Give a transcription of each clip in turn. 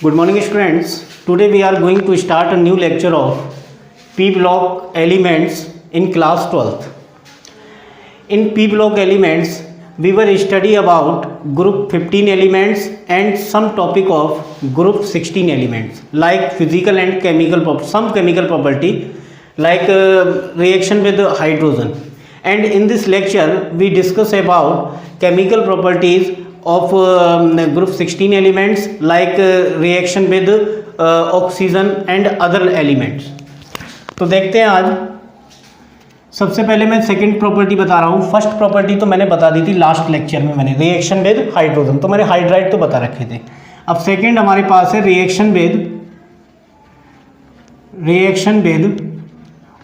Good morning students. Today we are going to start a new lecture of P block elements in class 12th. In P block elements we were study about group 15 elements and some topic of group 16 elements like physical and some chemical property like reaction with hydrogen. And in this lecture we discuss about chemical properties of group 16 elements like reaction with oxygen and other elements. तो देखते हैं आज सबसे पहले मैं second property बता रहा हूँ. फर्स्ट प्रॉपर्टी तो मैंने बता दी थी लास्ट लेक्चर में, मैंने रिएक्शन विद हाइड्रोजन, तो मैंने हाइड्राइड तो बता रखे थे. अब सेकंड हमारे पास है रिएक्शन विद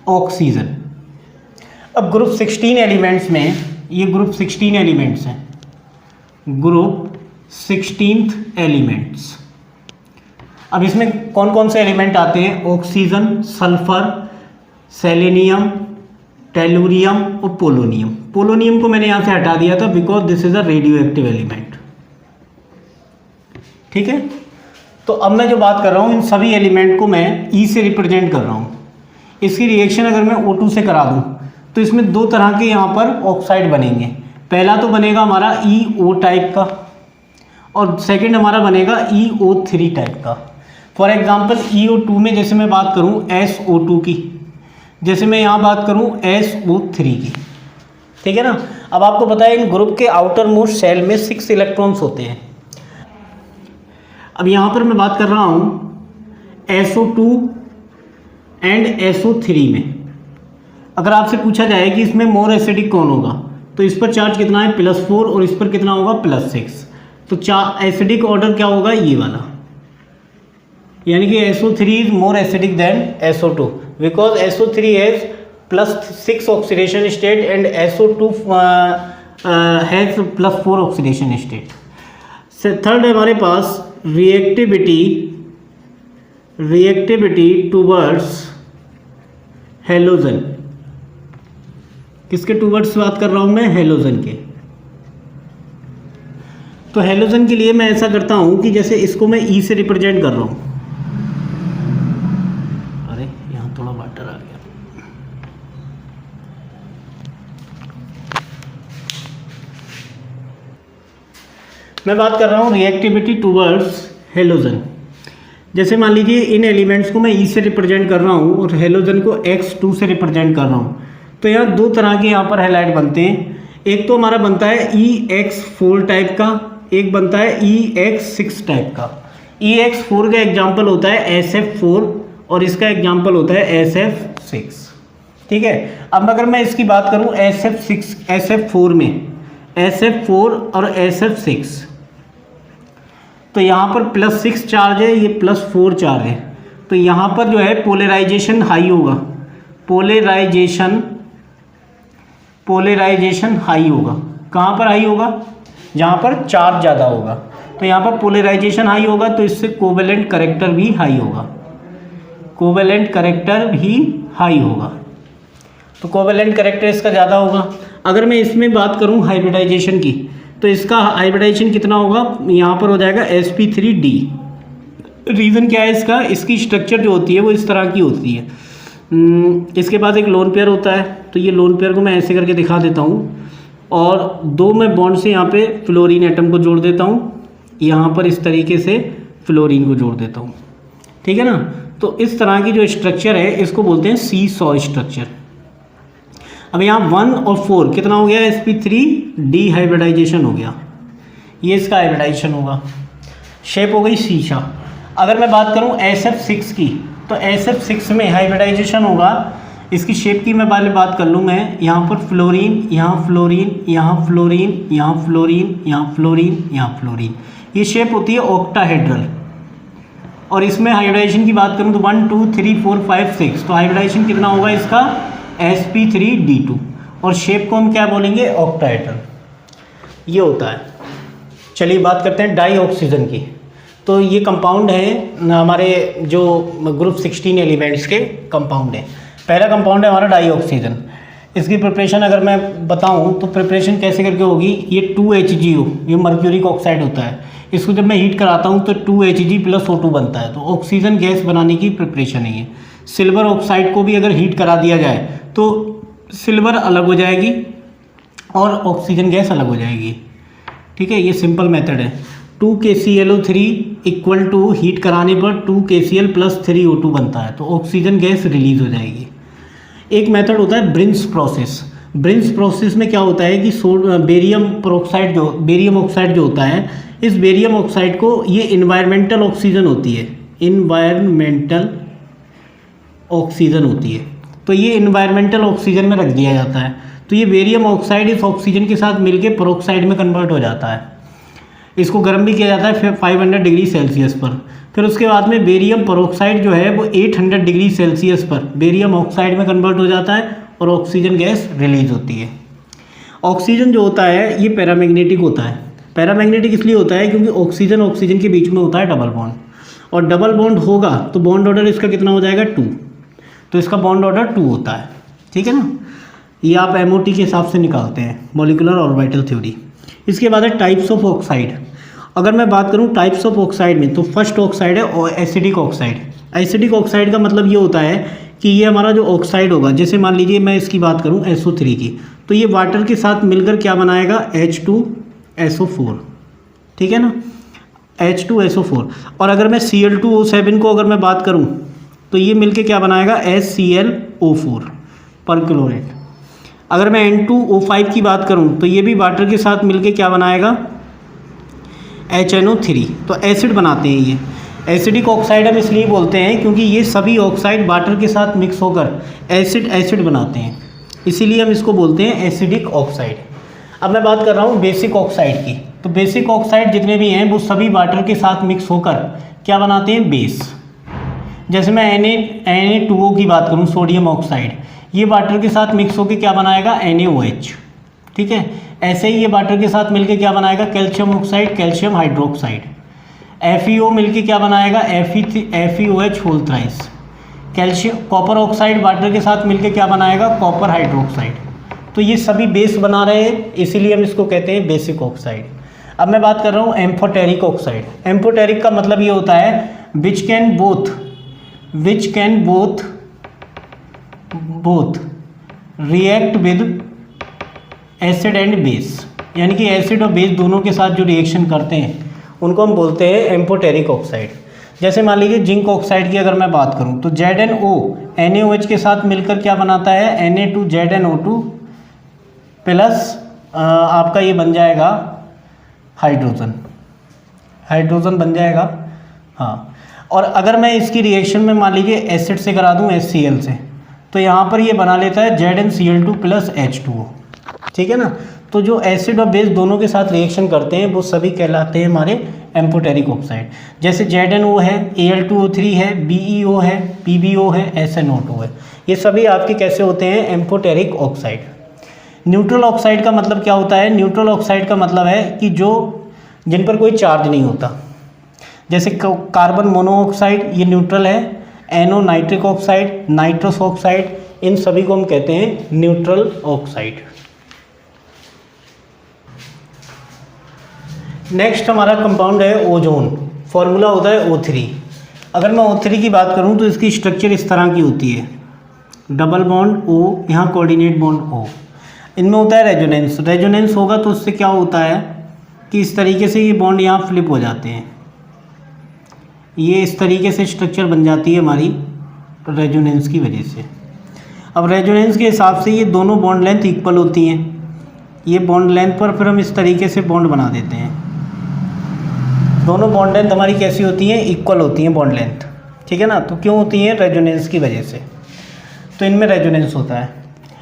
ऑक्सीजन. अब ग्रुप 16 एलिमेंट्स में, ये ग्रुप 16 एलिमेंट्स हैं, ग्रुप 16th एलिमेंट्स. अब इसमें कौन कौन से एलिमेंट आते हैं? ऑक्सीजन, सल्फर, सेलेनियम, टेलुरियम और पोलोनियम. पोलोनियम को मैंने यहाँ से हटा दिया था because this is a radio active element. ठीक है, तो अब मैं जो बात कर रहा हूँ इन सभी एलिमेंट को मैं ई से रिप्रेजेंट कर रहा हूँ. इसकी रिएक्शन अगर मैं O2 से करा दूँ तो इसमें दो तरह के यहाँ पर ऑक्साइड बनेंगे. पहला तो बनेगा हमारा EO टाइप का और सेकंड हमारा बनेगा EO3 टाइप का. फॉर एग्जांपल EO2 में जैसे मैं बात करूं SO2 की, जैसे मैं यहाँ बात करूं SO3 की. ठीक है ना. अब आपको पता है इन ग्रुप के आउटर मोस्ट सेल में 6 इलेक्ट्रॉन्स होते हैं. अब यहाँ पर मैं बात कर रहा हूँ SO2 एंड SO3 में. अगर आपसे पूछा जाए कि इसमें मोर एसिडिक कौन होगा तो इस पर चार्ज कितना है +4 और इस पर कितना होगा +6. तो एसिडिक ऑर्डर क्या होगा? ये वाला, यानी कि SO3 is more acidic then SO2 because SO3 has +6 oxidation state and SO2 has +4 oxidation state. Third है हमारे पास रिएक्टिविटी टूवर्ड्स हेलोजन. किसके टूवर्ड्स बात कर रहा हूँ मैं? हेलोजन के. तो हेलोजन के लिए मैं ऐसा करता हूँ कि जैसे इसको मैं ई से रिप्रेजेंट कर रहा हूँ. अरे यहाँ थोड़ा वाटर आ गया. मैं बात कर रहा हूँ रिएक्टिविटी टूवर्ड्स हेलोजन. जैसे मान लीजिए इन एलिमेंट्स को मैं ई से रिप्रेजेंट कर रहा हूँ और हेलोजन को X2 से रिप्रेजेंट कर रहा हूँ. तो यहाँ दो तरह के यहाँ पर हैलाइड बनते हैं. एक तो हमारा बनता है EX4 टाइप का, एक बनता है EX6 टाइप का. EX4 का एग्जाम्पल होता है SF4 और इसका एग्जाम्पल होता है SF6. ठीक है. अब अगर मैं इसकी बात करूँ SF4 में, SF4 और SF6, तो यहाँ पर +6 चार्ज है, ये +4 चार्ज है. तो यहाँ पर जो है पोलराइजेशन हाई होगा. पोलराइजेशन हाई होगा. कहाँ पर हाई होगा? जहाँ पर चार्ज ज़्यादा होगा. तो यहाँ पर पोलराइजेशन हाई होगा तो इससे कोवेलेंट करेक्टर भी हाई होगा. तो कोवेलेंट करेक्टर इसका ज़्यादा होगा. अगर मैं इसमें बात करूँ हाइब्रिडाइजेशन की तो इसका हाइब्रिडाइजेशन कितना होगा? यहाँ पर हो जाएगा sp3d. रीज़न क्या है इसका? इसकी स्ट्रक्चर जो होती है वो इस तरह की होती है. इसके पास एक लोन पेयर होता है. तो ये लोन पेयर को मैं ऐसे करके दिखा देता हूँ और दो मैं बॉन्ड से यहाँ पे फ्लोरीन एटम को जोड़ देता हूँ. यहाँ पर इस तरीके से फ्लोरीन को जोड़ देता हूँ. ठीक है ना. तो इस तरह की जो स्ट्रक्चर है इसको बोलते हैं सीसॉ स्ट्रक्चर. अब यहाँ 1 और 4 कितना हो गया? sp3d हाइब्रिडाइजेशन हो गया. ये इसका हाइब्रिडाइजेशन होगा. शेप हो गई शीशा. अगर मैं बात करूँ SF6 की तो SF6 में हाइब्रिडाइजेशन होगा. इसकी शेप की मैं पहले बात कर लूँ मैं. यहाँ पर फ्लोरीन, यहाँ फ्लोरीन, यहाँ फ्लोरीन, यहाँ फ्लोरीन, यहाँ फ्लोरीन, यहाँ फ्लोरीन. ये शेप होती है ऑक्टाहेड्रल. और इसमें हाइब्रिडाइजेशन की बात करूँ तो 1 2 3 4 5 6. तो हाइब्रिडाइजेशन कितना होगा इसका? sp3d2. और शेप को हम क्या बोलेंगे? ऑक्टाहेड्रल. ये होता है. चलिए बात करते हैं डाई ऑक्सीजन की. तो ये कंपाउंड है हमारे जो ग्रुप 16 एलिमेंट्स के कंपाउंड है. पहला कंपाउंड है हमारा डाई ऑक्सीजन. इसकी प्रिपरेशन अगर मैं बताऊं तो प्रिपरेशन कैसे करके होगी? ये 2HgO, ये मर्क्यूरिक ऑक्साइड होता है. इसको जब मैं हीट कराता हूँ तो 2Hg प्लस O2 बनता है, तो ऑक्सीजन गैस बनाने की प्रिपरेशन है ये। सिल्वर ऑक्साइड को भी अगर हीट करा दिया जाए तो सिल्वर अलग हो जाएगी और ऑक्सीजन गैस अलग हो जाएगी। ठीक है, ये सिंपल मेथड है। 2KClO3 इक्वल टू हीट कराने पर 2KCl प्लस 3O2 बनता है, तो ऑक्सीजन गैस रिलीज हो जाएगी। एक मेथड होता है ब्रिन्स प्रोसेस। ब्रिन्स प्रोसेस में क्या होता है कि बेरियम ऑक्साइड जो होता है, इस बेरियम ऑक्साइड को, ये इन्वायरमेंटल ऑक्सीजन होती है, इन्वायरमेंटल ऑक्सीजन होती है, तो ये इन्वायरमेंटल ऑक्सीजन में रख दिया जाता है। तो ये बेरियम ऑक्साइड इस ऑक्सीजन के साथ मिलके पेरोक्साइड में कन्वर्ट हो जाता है। इसको गर्म भी किया जाता है फिर 500 डिग्री सेल्सियस पर। फिर उसके बाद में बेरियम पेरोक्साइड जो है वो 800 डिग्री सेल्सियस पर बेरियम ऑक्साइड में कन्वर्ट हो जाता है और ऑक्सीजन गैस रिलीज होती है। ऑक्सीजन जो होता है ये पैरामैग्नेटिक होता है। पैरामैग्नेटिक इसलिए होता है क्योंकि ऑक्सीजन के बीच में होता है डबल बॉन्ड, और डबल बॉन्ड होगा तो बॉन्ड ऑर्डर इसका कितना हो जाएगा 2, तो इसका बॉन्ड ऑर्डर 2 होता है। ठीक है ना, ये आप MOT के हिसाब से निकालते हैं, मॉलिक्यूलर ऑर्बिटल थ्योरी। इसके बाद है टाइप्स ऑफ ऑक्साइड। अगर मैं बात करूं टाइप्स ऑफ ऑक्साइड में, तो फर्स्ट ऑक्साइड है एसिडिक ऑक्साइड। एसिडिक ऑक्साइड का मतलब ये होता है कि ये हमारा जो ऑक्साइड होगा, जैसे मान लीजिए मैं इसकी बात करूं SO3 की, तो ये वाटर के साथ मिलकर क्या बनाएगा H2SO4। ठीक है ना, H2SO4। और अगर मैं Cl2O7 को अगर मैं बात करूं तो ये मिलके क्या बनाएगा HClO4 परक्लोरेट। अगर मैं N2O5 की बात करूं तो ये भी वाटर के साथ मिलके क्या बनाएगा HNO3। तो एसिड बनाते हैं ये। एसिडिक ऑक्साइड हम इसलिए बोलते हैं क्योंकि ये सभी ऑक्साइड वाटर के साथ मिक्स होकर एसिड बनाते हैं, इसीलिए हम इसको बोलते हैं एसिडिक ऑक्साइड। अब मैं बात कर रहा हूँ बेसिक ऑक्साइड की। तो बेसिक ऑक्साइड जितने भी हैं वो सभी वाटर के साथ मिक्स होकर क्या बनाते हैं बेस। जैसे मैं Na2O की बात करूँ, सोडियम ऑक्साइड, ये वाटर के साथ मिक्स होकर क्या बनाएगा NaOH। ठीक है, ऐसे ही ये वाटर के साथ मिलके क्या बनाएगा calcium oxide, calcium hydroxide. FeO मिलके क्या बनाएगा FeOH whole thrice. Calcium copper oxide water के साथ मिलके क्या बनाएगा कॉपर हाइड्रोक्साइड। तो ये सभी बेस बना रहे हैं, इसीलिए हम इसको कहते हैं बेसिक ऑक्साइड। अब मैं बात कर रहा हूँ एम्फोटेरिक ऑक्साइड। एम्फोटेरिक का मतलब ये होता है which can both react with acid and base, यानी कि एसिड और बेस दोनों के साथ जो रिएक्शन करते हैं उनको हम बोलते हैं एम्फोटेरिक ऑक्साइड। जैसे मान लीजिए जिंक ऑक्साइड की अगर मैं बात करूं तो ZnO NaOH के साथ मिलकर क्या बनाता है Na2ZnO2 प्लस आपका ये बन जाएगा हाइड्रोजन बन जाएगा। हाँ, और अगर मैं इसकी रिएक्शन में मान लीजिए एसिड से करा दूं HCl से, तो यहाँ पर ये बना लेता है ZnCl2 प्लस H2O। ठीक है ना, तो जो एसिड और बेस दोनों के साथ रिएक्शन करते हैं वो सभी कहलाते हैं हमारे एम्फोटेरिक ऑक्साइड। जैसे ZnO है, Al2O3 है, BeO है, PbO है, SnO2 है, ये सभी आपके कैसे होते हैं एम्फोटेरिक ऑक्साइड। न्यूट्रल ऑक्साइड का मतलब क्या होता है? न्यूट्रल ऑक्साइड का मतलब है कि जिन पर कोई चार्ज नहीं होता। जैसे कार्बन मोनोऑक्साइड ये न्यूट्रल है, NO nitric oxide, nitrous oxide, इन सभी को हम कहते हैं न्यूट्रल ऑक्साइड। नेक्स्ट हमारा कंपाउंड है ओजोन। फॉर्मूला होता है O3। अगर मैं O3 की बात करूं तो इसकी स्ट्रक्चर इस तरह की होती है, डबल बॉन्ड O, यहाँ कोऑर्डिनेट बॉन्ड O। इनमें होता है रेजोनेंस होगा तो उससे क्या होता है कि इस तरीके से ये बॉन्ड यहाँ फ्लिप हो जाते हैं, ये इस तरीके से स्ट्रक्चर बन जाती है हमारी रेजोनेंस की वजह से। अब रेजोनेंस के हिसाब से ये दोनों बॉन्ड लेंथ इक्वल होती हैं, ये बॉन्ड लेंथ पर फिर हम इस तरीके से बॉन्ड बना देते हैं। दोनों बॉन्ड लेंथ हमारी कैसी होती हैं? इक्वल होती हैं बॉन्ड लेंथ। ठीक है ना, तो क्यों होती हैं? रेजोनेंस की वजह से। तो इनमें रेजोनेंस होता है।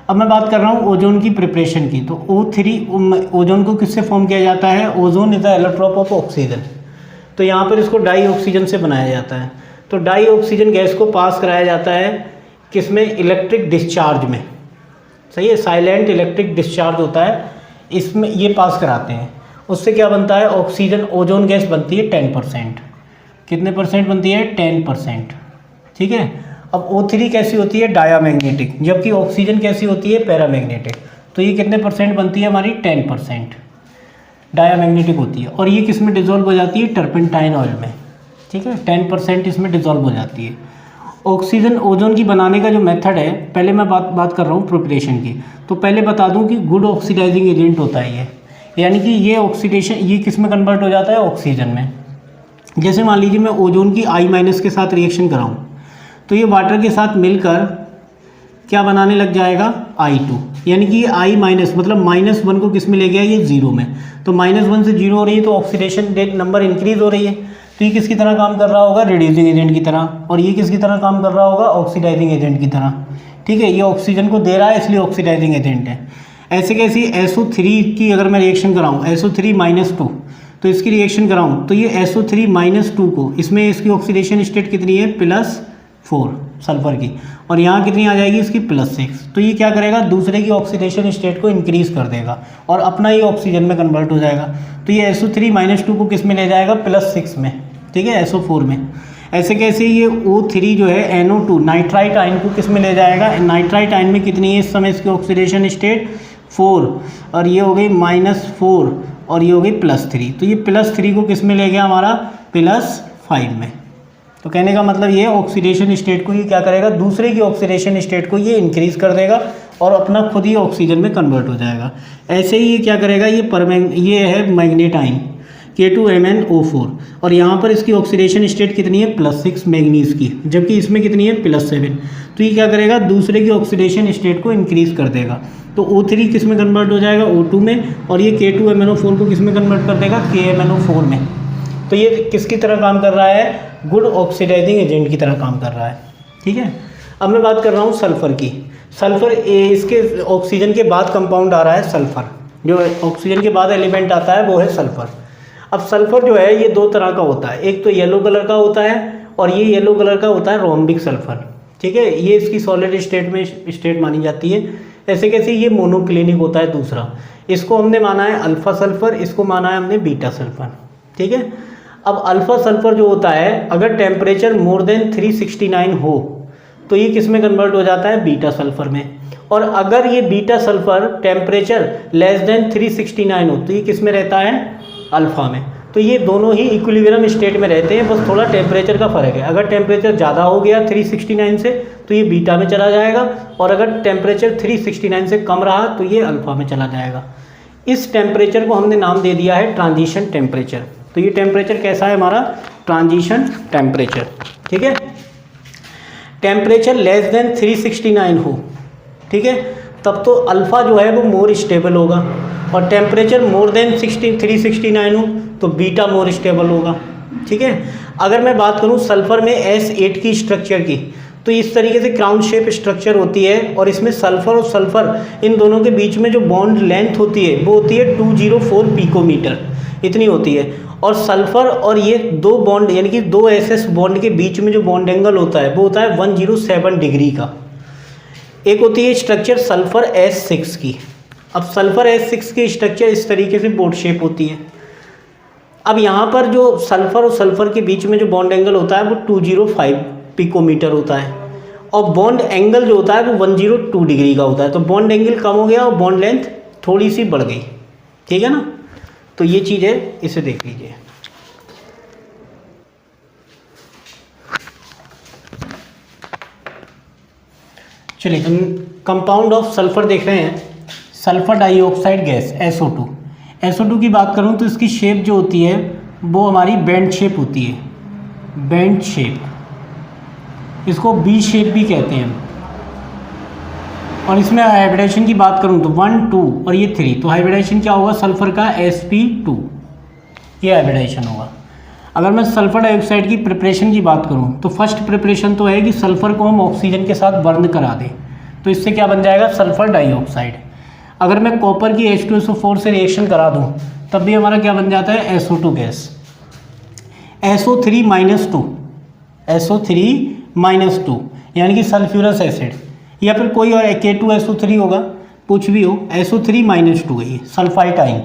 अब मैं बात कर रहा हूँ ओजोन की प्रिपरेशन की। तो O3 ओजोन को किससे फॉर्म किया जाता है? Ozone is the allotrope of oxygen. तो यहाँ पर इसको डाई ऑक्सीजन से बनाया जाता है। तो डाई ऑक्सीजन गैस को पास कराया जाता है किसमें? इलेक्ट्रिक डिस्चार्ज में। सही है, साइलेंट इलेक्ट्रिक डिस्चार्ज होता है, इसमें ये पास कराते हैं। उससे क्या बनता है? ऑक्सीजन ओजोन गैस बनती है 10%। कितने परसेंट बनती है? 10%। ठीक है। अब O3 कैसी होती है? डायामैग्नेटिक, जबकि ऑक्सीजन कैसी होती है? पैरामैग्नेटिक। तो ये कितने परसेंट बनती है हमारी? 10%। डायामैग्नेटिक होती है। और ये किस में डिजोल्व हो जाती है? टर्पेंटाइन ऑयल में, ठीक है, 10% इसमें डिजोल्व हो जाती है। ऑक्सीजन ओजोन की बनाने का जो मेथड है, पहले मैं बात कर रहा हूँ प्रिपरेशन की, तो पहले बता दूँ कि गुड ऑक्सीडाइजिंग एजेंट होता है ये, यानी कि ये ऑक्सीडेशन ये किस में कन्वर्ट हो जाता है? ऑक्सीजन में। जैसे मान लीजिए मैं ओजोन की I- के साथ रिएक्शन कराऊँ तो ये वाटर के साथ मिलकर क्या बनाने लग जाएगा? I2, यानी कि I- मतलब -1 को किस में ले गया? ये 0 में। तो -1 से 0 हो रही है तो ऑक्सीडेशन रेट नंबर इंक्रीज हो रही है, तो ये किसकी तरह काम कर रहा होगा? रिड्यूसिंग एजेंट की तरह। और ये किसकी तरह काम कर रहा होगा? ऑक्सीडाइजिंग एजेंट की तरह, ठीक है। ये ऑक्सीजन को दे रहा है इसलिए ऑक्सीडाइजिंग एजेंट है। ऐसे कैसी SO3 की अगर मैं रिएक्शन कराऊँ, SO3-2, तो इसकी रिएक्शन कराऊँ तो ये SO3-2 को, इसमें इसकी ऑक्सीडेशन स्टेट कितनी है? +4 सल्फर की, और यहाँ कितनी आ जाएगी इसकी? +6। तो ये क्या करेगा? दूसरे की ऑक्सीडेशन स्टेट को इंक्रीज़ कर देगा और अपना ही ऑक्सीजन में कन्वर्ट हो जाएगा। तो ये SO3-2 को किस में ले जाएगा? +6 में, ठीक है, SO4 में। ऐसे कैसे ये O3 जो है NO2 नाइट्राइट आयन को किस में ले जाएगा? नाइट्राइट आयन में कितनी है इस समय इसकी ऑक्सीडेशन स्टेट? 4, और ये हो गई -4, और ये हो गई +3। तो ये +3 को किस में ले गया हमारा? +5 में। तो कहने का मतलब ये ऑक्सीडेशन स्टेट को ये क्या करेगा? दूसरे की ऑक्सीडेशन स्टेट को ये इंक्रीज़ कर देगा और अपना खुद ही ऑक्सीजन में कन्वर्ट हो जाएगा। ऐसे ही ये क्या करेगा? ये है मैग्नेट आयन K2MnO4, और यहाँ पर इसकी ऑक्सीडेशन स्टेट कितनी है? +6 मैग्नीज की, जबकि इसमें कितनी है? +7। तो ये क्या करेगा? दूसरे की ऑक्सीडेशन स्टेट को इंक्रीज़ कर देगा। तो O3 किस में कन्वर्ट हो जाएगा? O2 में, और ये K2MnO4 को किस में कन्वर्ट कर देगा? KMnO4 में। तो ये किसकी तरह काम कर रहा है? गुड ऑक्सीडाइजिंग एजेंट की तरह काम कर रहा है, ठीक है। अब मैं बात कर रहा हूँ सल्फ़र की। सल्फ़र इसके ऑक्सीजन के बाद कंपाउंड आ रहा है सल्फ़र, जो ऑक्सीजन के बाद एलिमेंट आता है वो है सल्फ़र। अब सल्फ़र जो है ये 2 तरह का होता है, एक तो येलो कलर का होता है और ये येलो कलर का होता है रोम्बिक सल्फ़र, ठीक है। ये इसकी सॉलिड स्टेट मानी जाती है। ऐसे कैसे? ये मोनोक्लिनिक होता है दूसरा, इसको हमने माना है अल्फ़ा सल्फ़र, इसको माना है हमने बीटा सल्फ़र, ठीक है। अब अल्फ़ा सल्फ़र जो होता है अगर टेम्परेचर मोर देन 369 हो तो ये किस में कन्वर्ट हो जाता है? बीटा सल्फ़र में। और अगर ये beta sulphur temperature less than 369 हो तो ये किस में रहता है? अल्फ़ा में। तो ये दोनों ही इक्विलिब्रियम स्टेट में रहते हैं, बस थोड़ा टेम्परेचर का फ़र्क है। अगर टेम्परेचर ज़्यादा हो गया 369 से तो ये बीटा में चला जाएगा, और अगर टेम्परेचर 369 से कम रहा तो ये अल्फ़ा में चला जाएगा। इस टेम्परेचर को हमने नाम दे दिया है ट्रांजिशन टेम्परेचर। तो ये टेम्परेचर कैसा है हमारा? ट्रांजिशन टेम्परेचर, ठीक है। टेम्परेचर लेस देन 369 हो, ठीक है, तब तो अल्फ़ा जो है वो मोर स्टेबल होगा, और टेम्परेचर मोर देन 369 हो तो बीटा मोर स्टेबल होगा, ठीक है। अगर मैं बात करूं सल्फ़र में S8 की स्ट्रक्चर की, तो इस तरीके से क्राउन शेप स्ट्रक्चर होती है, और इसमें सल्फ़र और सल्फ़र इन दोनों के बीच में जो बॉन्ड लेंथ होती है वो होती है 204 पिकोमीटर, इतनी होती है। और सल्फ़र और ये 2 बॉन्ड यानी कि 2 SS बॉन्ड के बीच में जो बॉन्ड एंगल होता है वो होता है 107 डिग्री का। एक होती है स्ट्रक्चर सल्फ़र S6 की। अब सल्फ़र S6 की स्ट्रक्चर इस तरीके से बोट शेप होती है। अब यहाँ पर जो सल्फ़र और सल्फ़र के बीच में जो बॉन्ड एंगल होता है वो 205 पिकोमीटर होता है, और बॉन्ड एंगल जो होता है वो 102 डिग्री का होता है। तो बॉन्ड एंगल कम हो गया और बॉन्ड लेंथ थोड़ी सी बढ़ गई, ठीक है ना। तो ये चीज़ है, इसे देख लीजिए। चलिए हम कंपाउंड ऑफ सल्फ़र देख रहे हैं। सल्फ़र डाइऑक्साइड गैस SO2 की बात करूं तो इसकी शेप जो होती है वो हमारी बैंड शेप होती है, बैंड शेप, इसको B शेप भी कहते हैं। और इसमें हाइब्रिडाइजेशन की बात करूं तो 1, 2 और ये 3, तो हाइब्रिडाइजेशन क्या होगा? सल्फ़र का sp2, ये हाइब्रिडाइजेशन होगा। अगर मैं सल्फ़र डाइऑक्साइड की प्रिपरेशन की बात करूं तो फर्स्ट प्रिपरेशन तो है कि सल्फ़र को हम ऑक्सीजन के साथ बर्न करा दें, तो इससे क्या बन जाएगा? Sulphur dioxide. अगर मैं कॉपर की H2SO4 से रिएक्शन करा दूं तब भी हमारा क्या बन जाता है? SO2 gas. SO3-2 यानी कि सल्फ्यूरस एसिड, या फिर कोई और K2SO3 होगा, कुछ भी हो, SO3-2 है ये सल्फाइट आयन।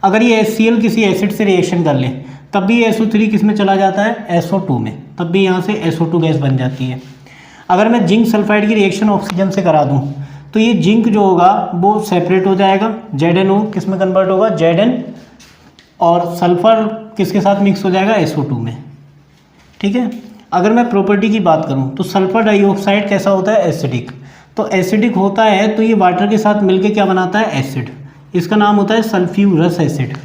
अगर ये HCl किसी एसिड से रिएक्शन कर ले तब भी SO3 किस में चला जाता है? SO2 में, तब भी यहाँ से SO2 गैस बन जाती है। अगर मैं जिंक सल्फाइड की रिएक्शन ऑक्सीजन से करा दूँ तो ये जिंक जो होगा वो सेपरेट हो जाएगा, ZnO किस में कन्वर्ट होगा? और सल्फ़र किसके साथ मिक्स हो जाएगा, SO2 में। ठीक है, अगर मैं प्रॉपर्टी की बात करूं तो सल्फ़र डाइऑक्साइड कैसा होता है, एसिडिक। तो एसिडिक होता है तो ये वाटर के साथ मिलके क्या बनाता है, एसिड। इसका नाम होता है सल्फ्यूरस एसिड।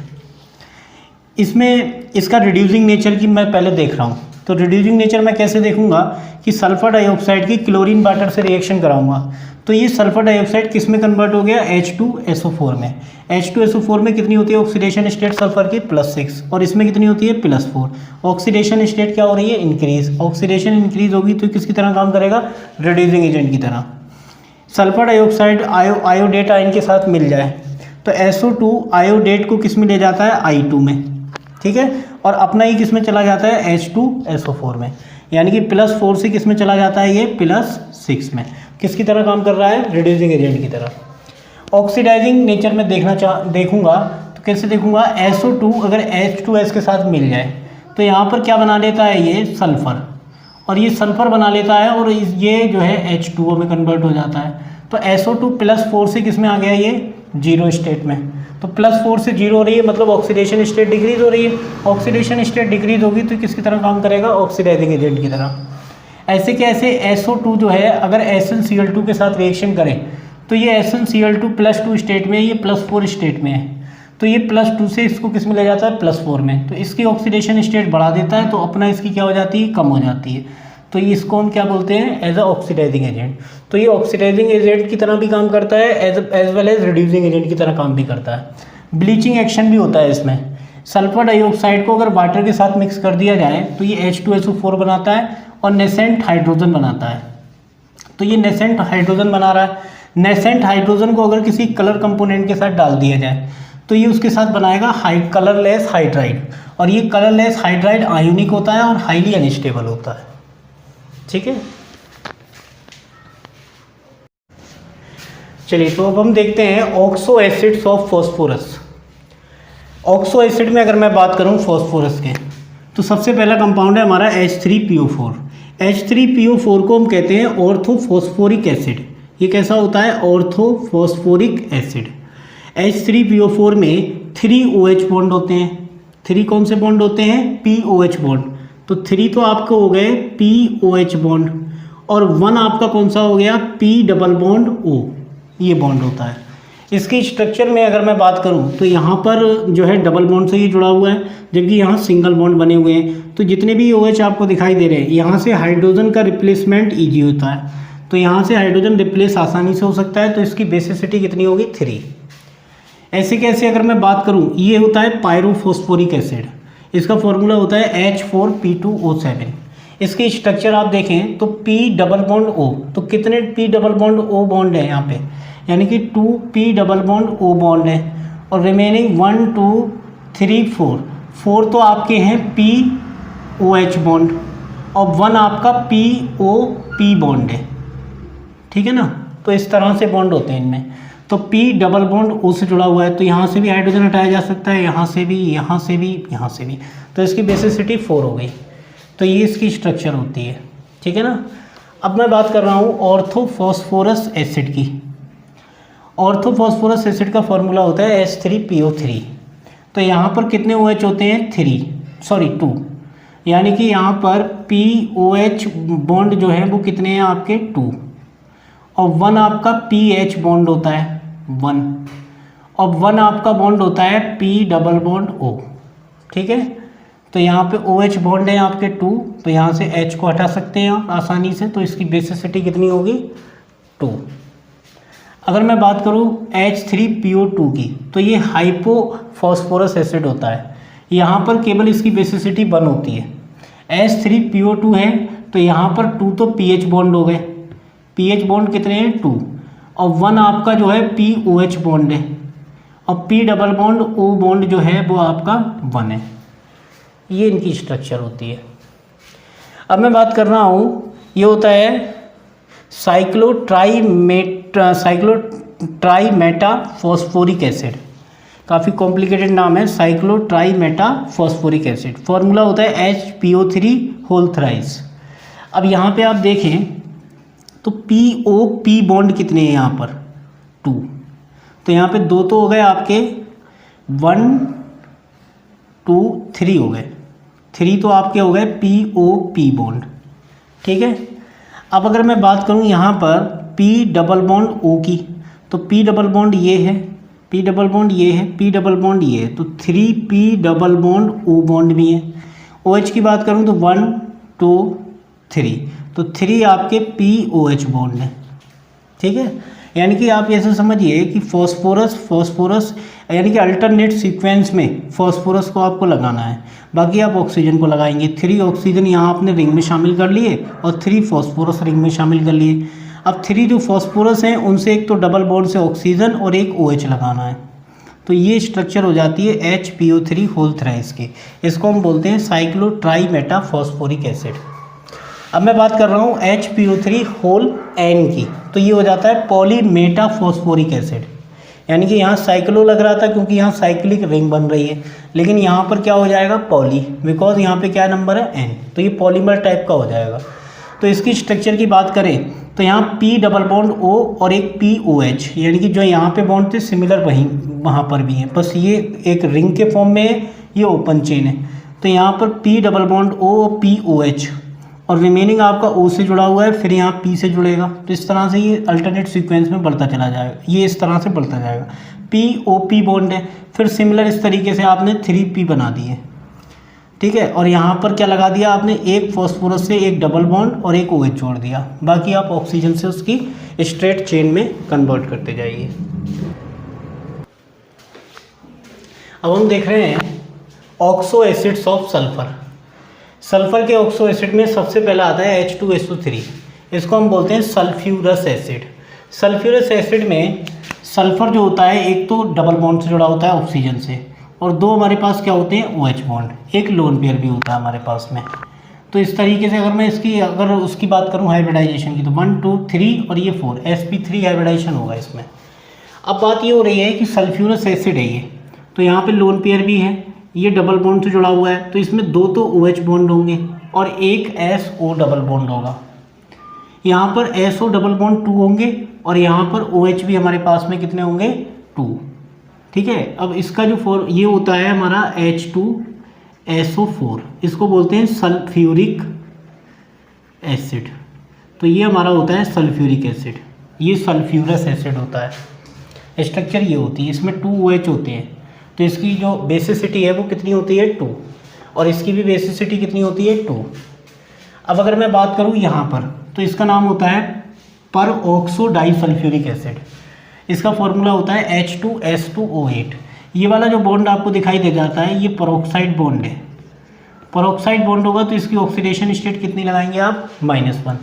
इसमें इसका रिड्यूसिंग नेचर की मैं पहले देख रहा हूँ। तो रिड्यूसिंग नेचर मैं कैसे देखूंगा कि सल्फ़र डाइऑक्साइड की क्लोरीन वाटर से रिएक्शन कराऊंगा, तो ये सल्फ़र डाइऑक्साइड किस में कन्वर्ट हो गया, H2SO4 में। H2SO4 में कितनी होती है ऑक्सीडेशन स्टेट सल्फ़र की, +6, और इसमें कितनी होती है, +4। ऑक्सीडेशन स्टेट क्या हो रही है, इंक्रीज। ऑक्सीडेशन इंक्रीज होगी तो किसकी तरह काम करेगा, रिड्यूसिंग एजेंट की तरह। सल्फ़र डाइऑक्साइड आयोडेट आयन के साथ मिल जाए तो SO2 आयोडेट को किस में ले जाता है, I2 में। ठीक है, और अपना ही किस में चला जाता है, H2SO4 में, यानी कि +4 से किस में चला जाता है, ये +6 में। किसकी तरह काम कर रहा है, रिड्यूसिंग एजेंट की तरह। ऑक्सीडाइजिंग नेचर में देखूंगा तो कैसे देखूंगा, SO2 अगर H2S के साथ मिल जाए तो यहाँ पर क्या बना लेता है, ये सल्फ़र, और ये सल्फ़र बना लेता है और ये जो है H2O में कन्वर्ट हो जाता है। तो SO2 +4 से किस में आ गया, ये 0 स्टेट में। तो +4 से 0 हो रही है, मतलब ऑक्सीडेशन स्टेट डिक्रीज हो रही है। ऑक्सीडेशन स्टेट डिक्रीज होगी तो किसकी तरह काम करेगा, ऑक्सीडाइजिंग एजेंट की तरह। ऐसे कि ऐसे SO2 जो है अगर SnCl2 के साथ रिएक्शन करें तो ये SnCl2 +2 स्टेट में है, ये +4 स्टेट में है। तो ये +2 से इसको किस में ले जाता है, +4 में। तो इसकी ऑक्सीडेशन स्टेट बढ़ा देता है तो अपना इसकी क्या हो जाती है, कम हो जाती है। तो ये इसको हम क्या बोलते हैं, एज अ ऑक्सीडाइजिंग एजेंट। तो ये ऑक्सीडाइजिंग एजेंट की तरह भी काम करता है, as well as reducing agent की तरह काम भी करता है। ब्लीचिंग एक्शन भी होता है इसमें। सल्फ़र डाइऑक्साइड को अगर वाटर के साथ मिक्स कर दिया जाए तो ये H2SO4 बनाता है और नेसेंट हाइड्रोजन बनाता है। तो ये नेसेंट हाइड्रोजन बना रहा है। नेसेंट हाइड्रोजन को अगर किसी कलर कंपोनेंट के साथ डाल दिया जाए तो ये उसके साथ बनाएगा कलरलेस हाइड्राइड, और ये कलरलेस हाइड्राइड आयोनिक होता है और हाईली अनस्टेबल होता है। ठीक है, चलिए तो अब हम देखते हैं oxo acids of phosphorus. Oxo acid में अगर मैं बात करूं फॉस्फोरस के, तो सबसे पहला कंपाउंड है हमारा H3PO4। H3PO4 को हम कहते हैं ऑर्थोफॉस्फोरिक एसिड। ये कैसा होता है, ऑर्थोफॉस्फोरिक एसिड। H3PO4 में 3 OH बॉन्ड होते हैं। 3 कौन से बॉन्ड होते हैं, POH बॉन्ड। तो 3 तो आपका हो गए POH बॉन्ड, और 1 आपका कौन सा हो गया, P डबल बॉन्ड O, ये बॉन्ड होता है। इसकी स्ट्रक्चर में अगर मैं बात करूं तो यहाँ पर जो है डबल बॉन्ड से ये जुड़ा हुआ है, जबकि यहाँ सिंगल बॉन्ड बने हुए हैं। तो जितने भी OH आपको दिखाई दे रहे हैं, यहाँ से हाइड्रोजन का रिप्लेसमेंट ईजी होता है, तो यहाँ से हाइड्रोजन रिप्लेस आसानी से हो सकता है। तो इसकी बेसिसिटी कितनी होगी, 3। ऐसे कैसे अगर मैं बात करूँ, ये होता है पायरोफॉस्फोरिक एसिड। इसका फॉर्मूला होता है H4P2O7। इसकी स्ट्रक्चर आप देखें तो P डबल बॉन्ड O, तो कितने P double bond O bond है यहाँ पे, यानी कि 2 P double bond O bond है, और रिमेनिंग 1 2 3 4 तो आपके हैं POH बॉन्ड, और 1 आपका POP बॉन्ड है। ठीक है ना, तो इस तरह से बॉन्ड होते हैं इनमें। तो P डबल बॉन्ड O से जुड़ा हुआ है, तो यहाँ से भी हाइड्रोजन हटाया जा सकता है, यहाँ से भी, यहाँ से भी, यहाँ से भी। तो इसकी बेसिसिटी 4 हो गई। तो ये इसकी स्ट्रक्चर होती है। ठीक है ना। अब मैं बात कर रहा हूँ ऑर्थोफॉस्फोरस एसिड की। ऑर्थोफॉस्फोरस एसिड का फॉर्मूला होता है H3PO3। तो यहाँ पर कितने OH होते हैं, 2, यानी कि यहाँ पर POH बॉन्ड जो है वो कितने हैं आपके, 2, और 1 आपका PH बॉन्ड होता है 1, और 1 आपका बॉन्ड होता है P डबल बॉन्ड O। ठीक है, तो यहाँ पे OH बॉन्ड है आपके 2, तो यहाँ से H को हटा सकते हैं आप आसानी से। तो इसकी बेसिसिटी कितनी होगी, 2। अगर मैं बात करूँ H3PO2 की, तो ये हाइपोफॉस्फोरस एसिड होता है। यहाँ पर केवल इसकी बेसिसिटी 1 होती है। H3PO2 है तो यहाँ पर 2 तो PH बॉन्ड हो गए, PH बॉन्ड कितने हैं, 2, और 1 आपका जो है POH बॉन्ड है, और P double bond O bond जो है वो आपका 1 है। ये इनकी स्ट्रक्चर होती है। अब मैं बात कर रहा हूँ, ये होता है साइक्लोट्राईमेटाफॉस्फोरिक एसिड। काफ़ी कॉम्प्लिकेटेड नाम है, साइक्लोट्राईमेटाफॉस्फोरिक एसिड। फॉर्मूला होता है HPO3 होल थ्राइस। अब यहाँ पे आप देखें तो POP बॉन्ड कितने हैं यहाँ पर, 2, तो यहाँ पे 2 तो हो गए आपके 1 2 3 हो गए, 3 तो आपके हो गए POP बॉन्ड, ठीक है। अब अगर मैं बात करूं यहाँ पर P डबल बॉन्ड O की, तो P डबल बॉन्ड ये है, P डबल बॉन्ड ये है, P डबल बॉन्ड ये है, तो 3P double bond O bond भी है। OH की बात करूं तो 1 2 3, तो 3 आपके POH बॉन्ड है, ठीक है। यानी कि आप ऐसे समझिए कि फॉस्फोरस यानी कि अल्टरनेट सीक्वेंस में फॉस्फोरस को आपको लगाना है, बाकी आप ऑक्सीजन को लगाएंगे। 3 ऑक्सीजन यहाँ आपने रिंग में शामिल कर लिए और 3 फॉस्फोरस रिंग में शामिल कर लिए। अब 3 जो फॉस्फोरस हैं उनसे एक तो डबल बॉन्ड से ऑक्सीजन और एक OH लगाना है, तो ये स्ट्रक्चर हो जाती है HPO3 होल थ्राइस की। इसको हम बोलते हैं साइक्लोट्राईमेटा फॉस्फोरिक एसिड। अब मैं बात कर रहा हूँ HPO3 होल N की, तो ये हो जाता है पॉलीमेटा फॉस्फोरिक एसिड। यानी कि यहाँ साइक्लो लग रहा था क्योंकि यहाँ साइक्लिक रिंग बन रही है, लेकिन यहाँ पर क्या हो जाएगा पॉली, बिकॉज यहाँ पे क्या नंबर है N, तो ये पॉलीमर टाइप का हो जाएगा। तो इसकी स्ट्रक्चर की बात करें तो यहाँ P डबल बॉन्ड O और एक POH, यानी कि जो यहाँ पे बॉन्ड थे सिमिलर वहीं वहाँ पर भी हैं, बस ये एक रिंग के फॉर्म में है, ये ओपन चेन है। तो यहाँ पर P डबल बॉन्ड O और POH और रिमेनिंग आपका O से जुड़ा हुआ है, फिर यहाँ P से जुड़ेगा। तो इस तरह से ये अल्टरनेट सीक्वेंस में बढ़ता चला जाएगा, ये इस तरह से बढ़ता जाएगा। POP बॉन्ड है, फिर सिमिलर इस तरीके से आपने 3P बना दिए, ठीक है। और यहाँ पर क्या लगा दिया आपने, एक फॉस्फोरस से एक डबल बॉन्ड और एक OH जोड़ दिया, बाकी आप ऑक्सीजन से उसकी स्ट्रेट चेन में कन्वर्ट करते जाइए। अब हम देख रहे हैं oxo acids of sulphur. Sulphur के ऑक्सो एसिड में सबसे पहला आता है H2SO3, इसको हम बोलते हैं सल्फ्यूरस एसिड। सल्फ्यूरस एसिड में सल्फर जो होता है एक तो डबल बॉन्ड से जुड़ा होता है ऑक्सीजन से, और 2 हमारे पास क्या होते हैं OH बॉन्ड, एक लोन पेयर भी होता है हमारे पास में। तो इस तरीके से अगर मैं अगर उसकी बात करूं हाइब्रिडाइजेशन की, तो 1 2 3 और ये 4 sp3 हाइब्रिडाइजेशन होगा इसमें। अब बात ये हो रही है कि सल्फ्यूरस एसिड है ये, तो यहाँ पे लोन पेयर भी है, ये डबल बॉन्ड से जुड़ा हुआ है, तो इसमें 2 तो OH बॉन्ड होंगे और एक SO डबल बॉन्ड होगा। यहाँ पर SO डबल बॉन्ड 2 होंगे और यहाँ पर OH भी हमारे पास में कितने होंगे 2, ठीक है। अब इसका जो ये होता है हमारा H2SO4, इसको बोलते हैं सल्फ्यूरिक एसिड। तो ये हमारा होता है सल्फ्यूरिक एसिड, ये सल्फ्यूरस एसिड होता है। स्ट्रक्चर ये होती है, इसमें 2 OH होते हैं, तो इसकी जो बेसिसिटी है वो कितनी होती है 2, और इसकी भी बेसिसिटी कितनी होती है 2। अब अगर मैं बात करूँ यहाँ पर, तो इसका नाम होता है पर ऑक्सो डाइसल्फ्यूरिक एसिड। इसका फॉर्मूला होता है H2S2O8। ये वाला जो बॉन्ड आपको दिखाई दे जाता है ये पेरोक्साइड बॉन्ड है। पेरोक्साइड बॉन्ड होगा तो इसकी ऑक्सीडेशन स्टेट कितनी लगाएंगे आप, -1।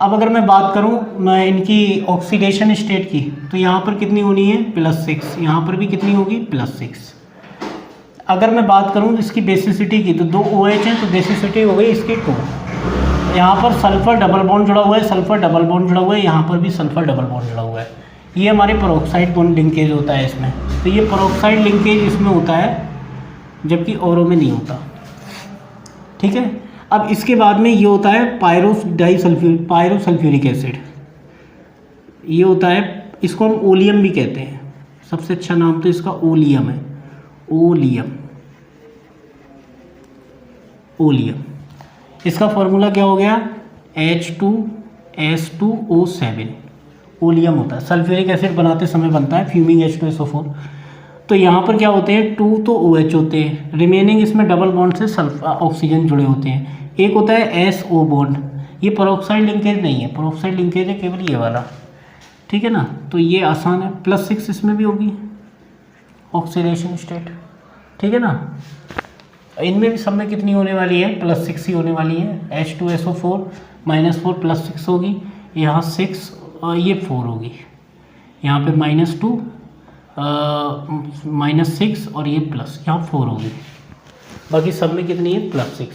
अब अगर मैं बात करूं इनकी ऑक्सीडेशन स्टेट की, तो यहाँ पर कितनी होनी है +6, यहाँ पर भी कितनी होगी +6। अगर मैं बात करूं इसकी बेसिसिटी की, तो 2 OH हैं तो बेसिसिटी हो गई इसकी 2। यहाँ पर सल्फर डबल बॉन्ड जुड़ा हुआ है, सल्फर डबल बॉन्ड जुड़ा हुआ है, यहाँ पर भी सल्फर डबल बॉन्ड जुड़ा हुआ है। ये हमारे पेरोक्साइड बॉन्ड लिंकेज होता है इसमें, तो ये पेरोक्साइड लिंकेज इसमें होता है जबकि औरों में नहीं होता, ठीक है। अब इसके बाद में ये होता है पायरोसल्फ्यूरिक एसिड, ये होता है, इसको हम ओलियम भी कहते हैं, सबसे अच्छा नाम तो इसका ओलियम है, ओलियम। इसका फॉर्मूला क्या हो गया H2S2O7, ओलियम होता है। सल्फ्यूरिक एसिड बनाते समय बनता है फ्यूमिंग H2SO4। तो यहाँ पर क्या होते हैं 2 तो OH होते हैं, रिमेनिंग इसमें डबल बॉन्ड से ऑक्सीजन जुड़े होते हैं। एक होता है SO बॉन्ड, ये पेरोक्साइड लिंकेज नहीं है, पेरोक्साइड लिंकेज है केवल ये वाला, ठीक है ना। तो ये आसान है, +6 इसमें भी होगी ऑक्सीडेशन स्टेट, ठीक है ना। इनमें भी सब में कितनी होने वाली है +6 ही होने वाली है। H2SO4 -4 +6 होगी, यहाँ 6 और ये 4 होगी, यहाँ पे -2 -6 और ये प्लस, यहाँ 4 होगी, बाकी सब में कितनी है +6।